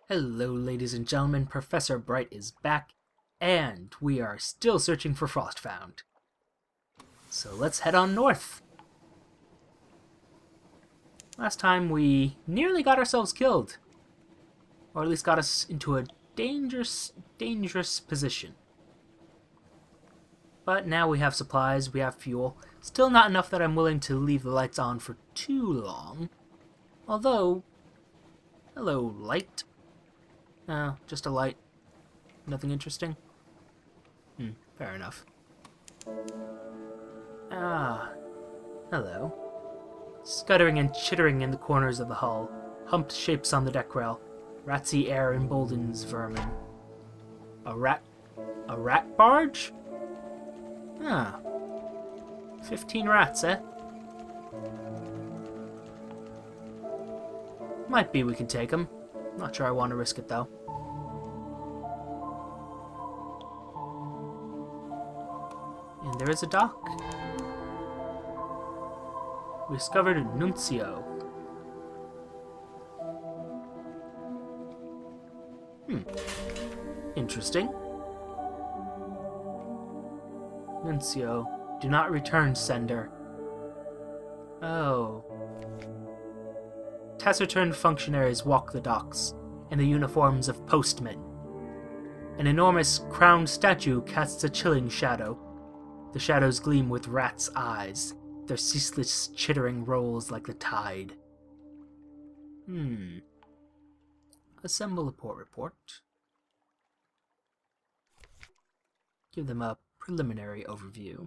Hello, ladies and gentlemen, Professor Bright is back, and we are still searching for Frostfound. So let's head on north. Last time we nearly got ourselves killed, or at least got us into a dangerous position. But now we have supplies, we have fuel, still not enough that I'm willing to leave the lights on for too long. Although, hello, light. Just a light. Nothing interesting? Fair enough. Hello. Scuttering and chittering in the corners of the hull, humped shapes on the deck rail, ratsy air emboldens vermin. A rat barge? 15 rats, eh? Might be we can take them. Not sure I want to risk it, though. And there is a dock. We discovered a Nuncio. Interesting. Nuncio, do not return, sender. Oh. Taciturn functionaries walk the docks, in the uniforms of postmen. An enormous crowned statue casts a chilling shadow. The shadows gleam with rats' eyes. Their ceaseless chittering rolls like the tide. Assemble a port report. Give them a preliminary overview.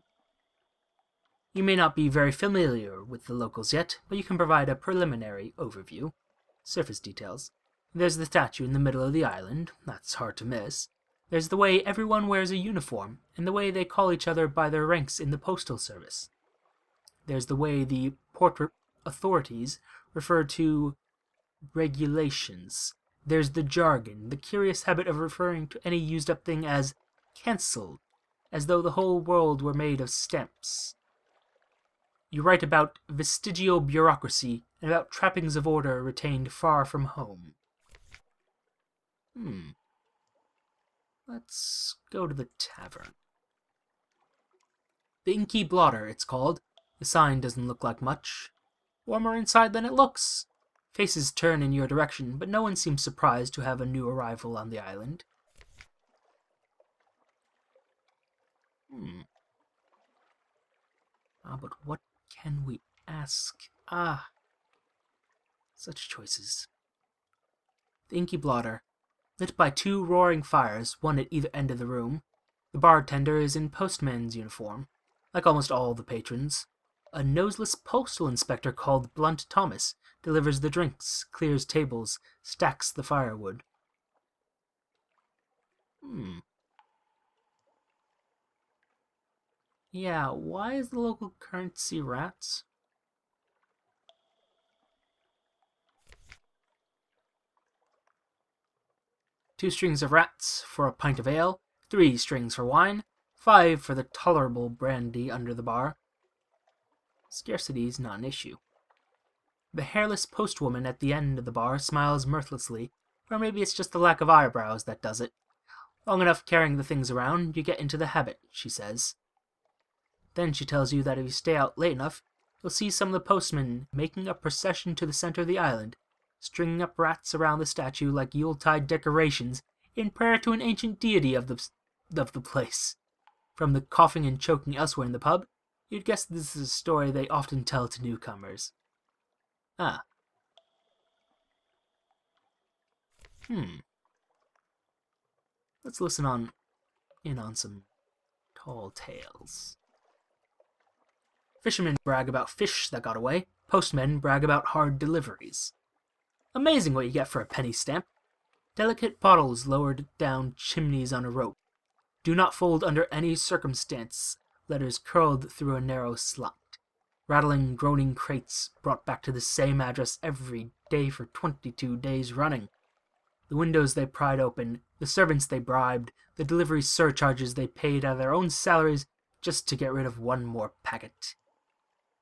You may not be very familiar with the locals yet, but you can provide a preliminary overview. Surface details. There's the statue in the middle of the island. That's hard to miss. There's the way everyone wears a uniform, and the way they call each other by their ranks in the Postal Service. There's the way the port authorities refer to regulations. There's the jargon, the curious habit of referring to any used-up thing as cancelled, as though the whole world were made of stamps. You write about vestigial bureaucracy and about trappings of order retained far from home. Let's go to the tavern. The Inky Blotter, it's called. The sign doesn't look like much. Warmer inside than it looks. Faces turn in your direction, but no one seems surprised to have a new arrival on the island. But what can we ask? Such choices. The Inky Blotter, lit by 2 roaring fires, one at either end of the room. The bartender is in postman's uniform, like almost all the patrons. A noseless postal inspector called Blunt Thomas delivers the drinks, clears tables, stacks the firewood. Yeah, why is the local currency rats? Two strings of rats for a pint of ale, 3 strings for wine, 5 for the tolerable brandy under the bar. Scarcity's not an issue. The hairless postwoman at the end of the bar smiles mirthlessly, or maybe it's just the lack of eyebrows that does it. Long enough carrying the things around, you get into the habit, she says. Then she tells you that if you stay out late enough, you'll see some of the postmen making a procession to the center of the island, stringing up rats around the statue like Yuletide decorations in prayer to an ancient deity of the place. From the coughing and choking elsewhere in the pub, you'd guess this is a story they often tell to newcomers. Let's listen in on some tall tales. Fishermen brag about fish that got away. Postmen brag about hard deliveries. Amazing what you get for a penny stamp. Delicate bottles lowered down chimneys on a rope. Do not fold under any circumstance. Letters curled through a narrow slot. Rattling, groaning crates brought back to the same address every day for 22 days running. The windows they pried open, the servants they bribed, the delivery surcharges they paid out of their own salaries just to get rid of one more packet.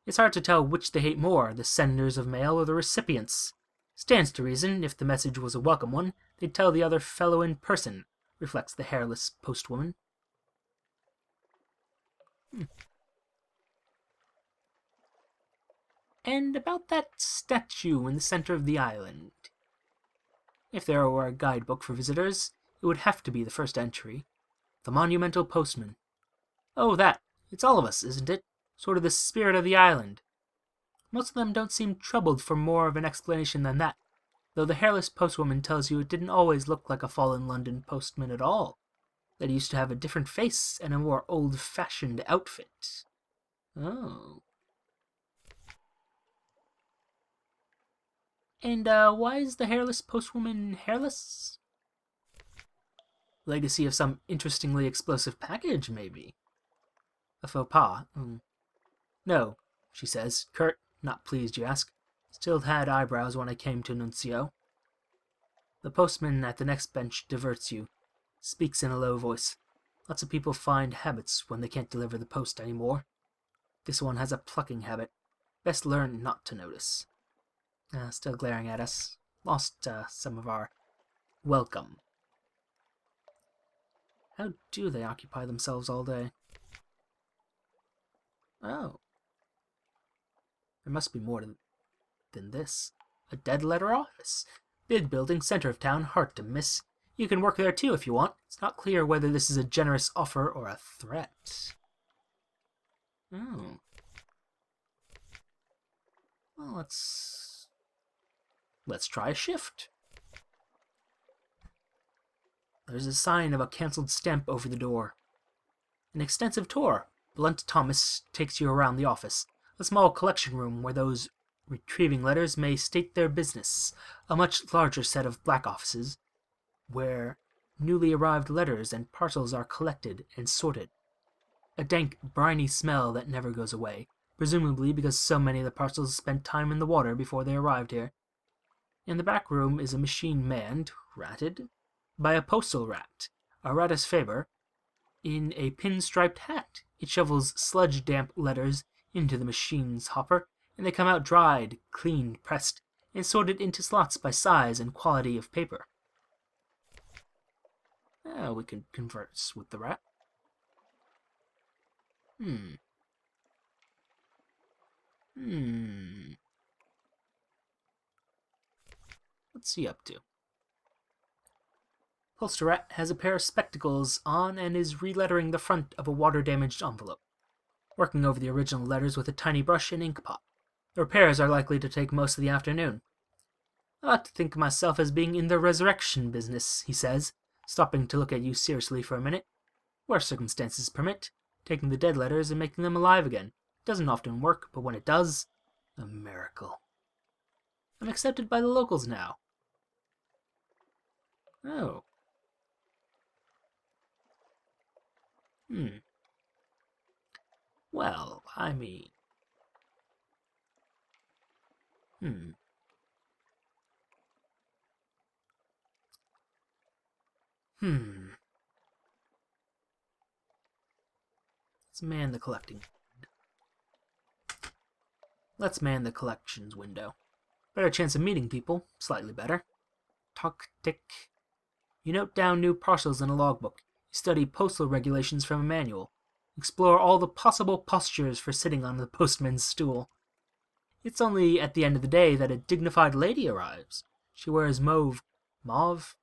It's hard to tell which they hate more, the senders of mail or the recipients. Stands to reason, if the message was a welcome one, they'd tell the other fellow in person, reflects the hairless postwoman. And about that statue in the center of the island. If there were a guidebook for visitors, it would have to be the first entry. The monumental postman. Oh, that. It's all of us, isn't it? Sort of the spirit of the island. Most of them don't seem troubled for more of an explanation than that, though the hairless postwoman tells you it didn't always look like a Fallen London postman at all. That he used to have a different face and a more old-fashioned outfit. Oh. And, why is the hairless postwoman hairless? Legacy of some interestingly explosive package, maybe. A faux pas. No, she says, curt, not pleased, you ask. Still had eyebrows when I came to Nuncio. The postman at the next bench diverts you. Speaks in a low voice. Lots of people find habits when they can't deliver the post anymore. This one has a plucking habit. Best learn not to notice. Still glaring at us. Lost some of our welcome. How do they occupy themselves all day? Oh. There must be more than this. A dead letter office. Big building, center of town, hard to miss. You can work there too if you want. It's not clear whether this is a generous offer or a threat. Oh. Well, let's try a shift. There's a sign of a cancelled stamp over the door. An extensive tour. Blunt Thomas takes you around the office, a small collection room where those retrieving letters may state their business, a much larger set of black offices, where newly arrived letters and parcels are collected and sorted. A dank, briny smell that never goes away, presumably because so many of the parcels spent time in the water before they arrived here. In the back room is a machine manned, ratted, by a postal rat, a ratus faber, in a pinstriped hat. It shovels sludge-damp letters into the machine's hopper, and they come out dried, cleaned, pressed, and sorted into slots by size and quality of paper. We can converse with the rat. What's he up to? Postal Rat has a pair of spectacles on and is relettering the front of a water-damaged envelope, working over the original letters with a tiny brush and ink pot. The repairs are likely to take most of the afternoon. I like to think of myself as being in the resurrection business, he says, stopping to look at you seriously for a minute. Where circumstances permit, taking the dead letters and making them alive again. Doesn't often work, but when it does, a miracle. I'm accepted by the locals now. Oh. Well, I mean... Let's man the collecting. Let's man the collections window. Better chance of meeting people, slightly better. Talk tick. You note down new parcels in a logbook. You study postal regulations from a manual. Explore all the possible postures for sitting on the postman's stool. It's only at the end of the day that a dignified lady arrives. She wears mauve. Mauve?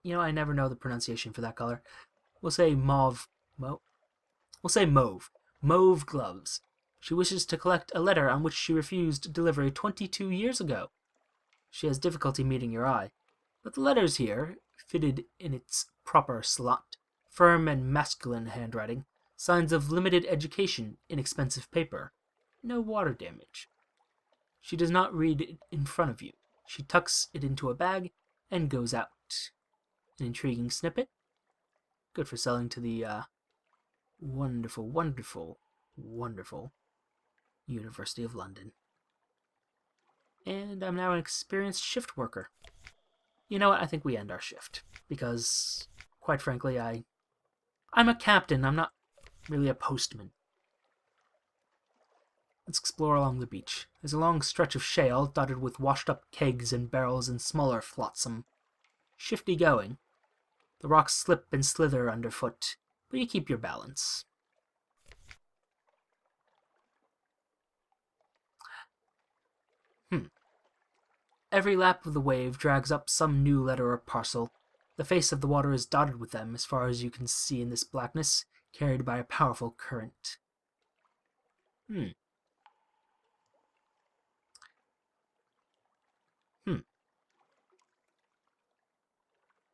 You know, I never know the pronunciation for that color. We'll say mauve. We'll say mauve. Mauve gloves. She wishes to collect a letter on which she refused delivery 22 years ago. She has difficulty meeting your eye, but the letters here, fitted in its proper slot, firm and masculine handwriting, signs of limited education, inexpensive paper, no water damage. She does not read it in front of you. She tucks it into a bag and goes out. An intriguing snippet. Good for selling to the, wonderful, wonderful, wonderful University of London. And I'm now an experienced shift worker. You know what? I think we end our shift. Because, quite frankly, I'm a captain. I'm not really a postman. Let's explore along the beach. There's a long stretch of shale dotted with washed-up kegs and barrels and smaller flotsam. Shifty going. The rocks slip and slither underfoot, but you keep your balance. Every lap of the wave drags up some new letter or parcel. The face of the water is dotted with them as far as you can see in this blackness, carried by a powerful current.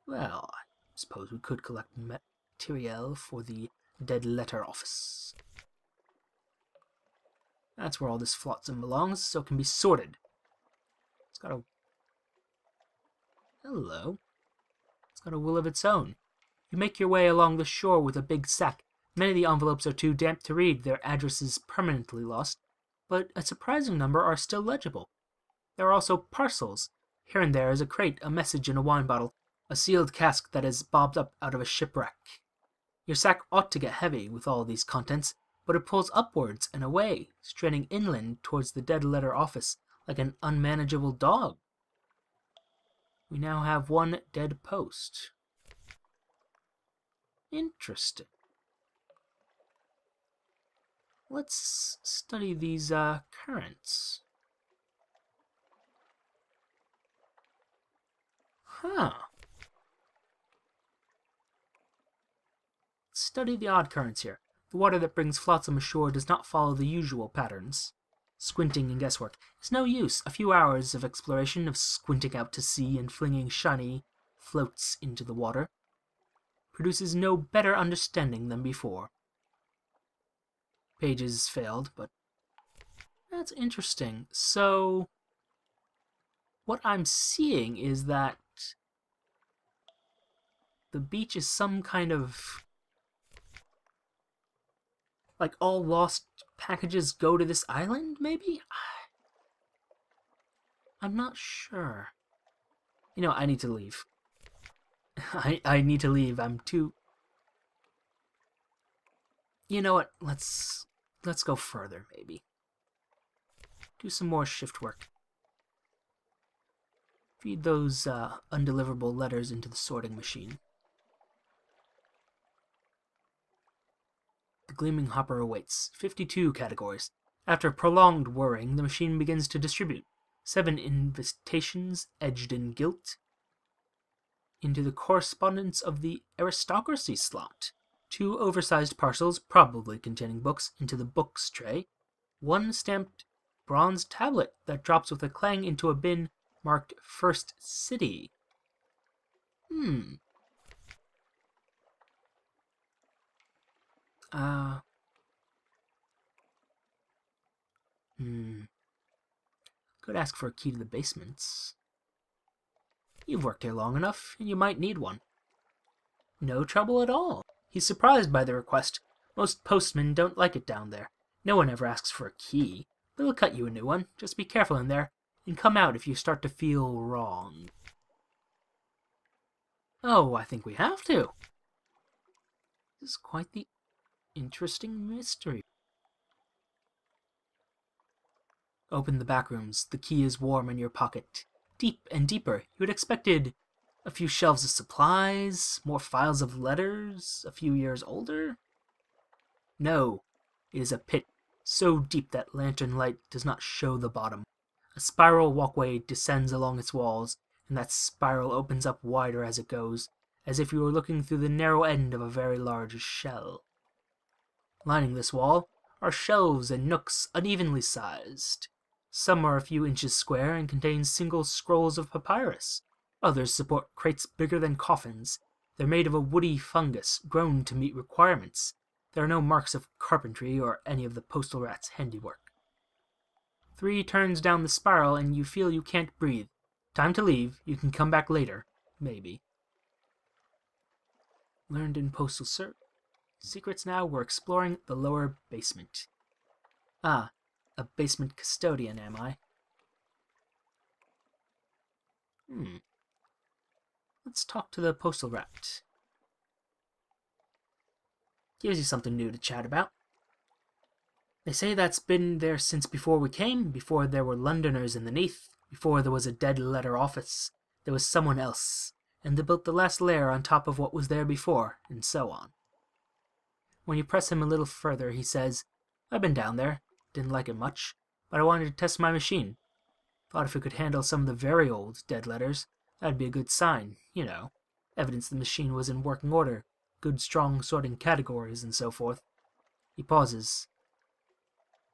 Well, I suppose we could collect material for the dead letter office. That's where all this flotsam belongs, so it can be sorted. It's got a... Hello. It's got a will of its own. You make your way along the shore with a big sack. Many of the envelopes are too damp to read, their addresses permanently lost, but a surprising number are still legible. There are also parcels. Here and there is a crate, a message in a wine bottle, a sealed cask that has bobbed up out of a shipwreck. Your sack ought to get heavy with all these contents, but it pulls upwards and away, straining inland towards the dead letter office like an unmanageable dog. We now have one dead post. Interesting. Let's study these currents. Study the odd currents here. The water that brings flotsam ashore does not follow the usual patterns. Squinting and guesswork is no use. A few hours of exploration, of squinting out to sea and flinging shiny floats into the water, produces no better understanding than before. Pages failed, but that's interesting. So, what I'm seeing is that the beach is some kind of... like all lost packages go to this island, maybe? I'm not sure. You know, I need to leave. I need to leave. I'm too... You know what? Let's go further, maybe. Do some more shift work. Feed those undeliverable letters into the sorting machine. The gleaming hopper awaits. 52 categories. After prolonged whirring, the machine begins to distribute. 7 invitations, edged in gilt, into the correspondence of the aristocracy slot. 2 oversized parcels, probably containing books, into the books tray. 1 stamped bronze tablet that drops with a clang into a bin marked First City. Could ask for a key to the basements. You've worked here long enough, and you might need one. No trouble at all. He's surprised by the request. Most postmen don't like it down there. No one ever asks for a key. They'll cut you a new one. Just be careful in there, and come out if you start to feel wrong. Oh, I think we have to. This is quite the interesting mystery. Open the back rooms. The key is warm in your pocket. Deep and deeper. You had expected a few shelves of supplies, more files of letters, a few years older. No, it is a pit so deep that lantern light does not show the bottom. A spiral walkway descends along its walls, and that spiral opens up wider as it goes, as if you were looking through the narrow end of a very large shell. Lining this wall are shelves and nooks unevenly sized. Some are a few inches square and contain single scrolls of papyrus. Others support crates bigger than coffins. They're made of a woody fungus, grown to meet requirements. There are no marks of carpentry or any of the postal rat's handiwork. 3 turns down the spiral and you feel you can't breathe. Time to leave. You can come back later. Maybe. Learned in Postal Service. Secrets now, we're exploring the lower basement. Ah, a basement custodian, am I? Let's talk to the postal rat. Gives you something new to chat about. They say that's been there since before we came, before there were Londoners in the Neath, before there was a dead letter office. There was someone else, and they built the last layer on top of what was there before, and so on. When you press him a little further, he says, I've been down there, didn't like it much, but I wanted to test my machine. Thought if it could handle some of the very old dead letters, that'd be a good sign, you know, evidence the machine was in working order, good strong sorting categories, and so forth. He pauses.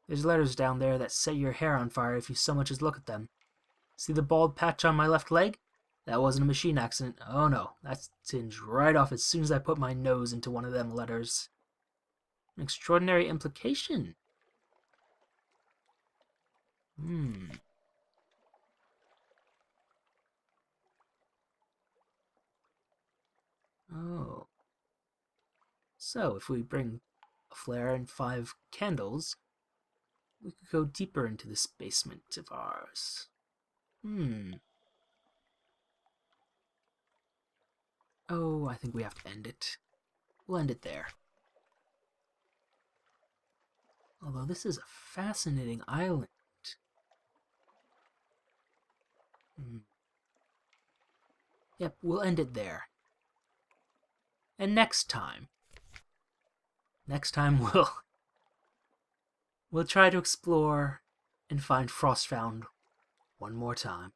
There's letters down there that set your hair on fire if you so much as look at them. See the bald patch on my left leg? That wasn't a machine accident. Oh no, that singed right off as soon as I put my nose into one of them letters. An extraordinary implication. Oh. So, if we bring a flare and 5 candles, we could go deeper into this basement of ours. Oh, I think we have to end it. We'll end it there. Although this is a fascinating island. Yep, we'll end it there. And next time we'll try to explore and find Frostfound one more time.